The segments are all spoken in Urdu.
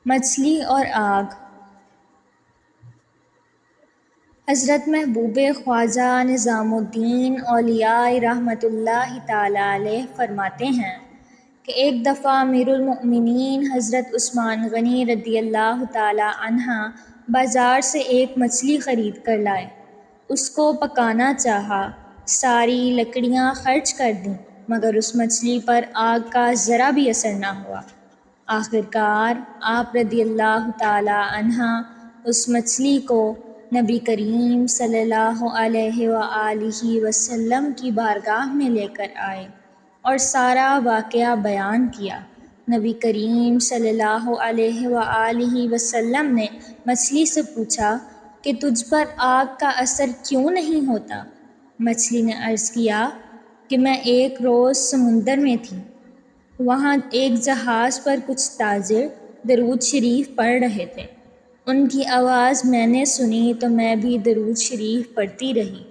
مچھلی اور آگ۔ حضرت محبوب خواجہ نظام الدین اولیاء رحمۃ اللہ تعالیٰ علیہ فرماتے ہیں کہ ایک دفعہ امیر المؤمنین حضرت عثمان غنی رضی اللہ تعالیٰ عنہ بازار سے ایک مچھلی خرید کر لائے۔ اس کو پکانا چاہا، ساری لکڑیاں خرچ کر دیں، مگر اس مچھلی پر آگ کا ذرا بھی اثر نہ ہوا۔ آخرکار آپ رضی اللہ تعالیٰ عنہ اس مچھلی کو نبی کریم صلی اللہ علیہ وآلہ وسلم کی بارگاہ میں لے کر آئے اور سارا واقعہ بیان کیا۔ نبی کریم صلی اللہ علیہ وآلہ وسلم نے مچھلی سے پوچھا کہ تجھ پر آگ کا اثر کیوں نہیں ہوتا؟ مچھلی نے عرض کیا کہ میں ایک روز سمندر میں تھی، وہاں ایک جہاز پر کچھ تاجر درود شریف پڑھ رہے تھے، ان کی آواز میں نے سنی تو میں بھی درود شریف پڑھتی رہی۔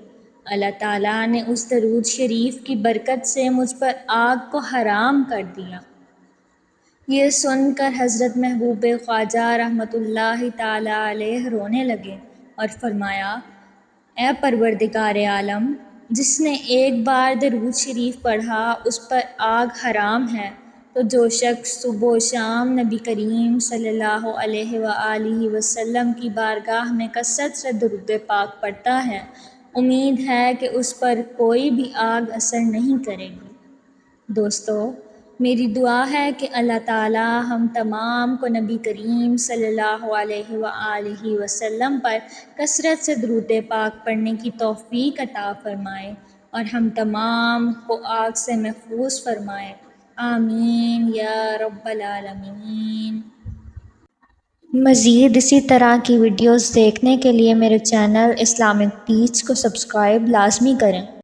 اللہ تعالیٰ نے اس درود شریف کی برکت سے مجھ پر آگ کو حرام کر دیا۔ یہ سن کر حضرت محبوب خواجہ رحمۃ اللہ تعالیٰ علیہ رونے لگے اور فرمایا، اے پروردگار عالم، جس نے ایک بار درود شریف پڑھا اس پر آگ حرام ہے، تو جو شخص صبح و شام نبی کریم صلی اللہ علیہ وآلہ وسلم کی بارگاہ میں کثرت سے درود پاک پڑھتا ہے، امید ہے کہ اس پر کوئی بھی آگ اثر نہیں کرے گی۔ دوستو، میری دعا ہے کہ اللہ تعالیٰ ہم تمام کو نبی کریم صلی اللہ علیہ وآلہ وسلم پر کثرت سے درود پاک پڑھنے کی توفیق عطا فرمائے اور ہم تمام کو آگ سے محفوظ فرمائے، آمین یا رب العالمین۔ مزید اسی طرح کی ویڈیوز دیکھنے کے لیے میرے چینل اسلامک ٹیچ کو سبسکرائب لازمی کریں۔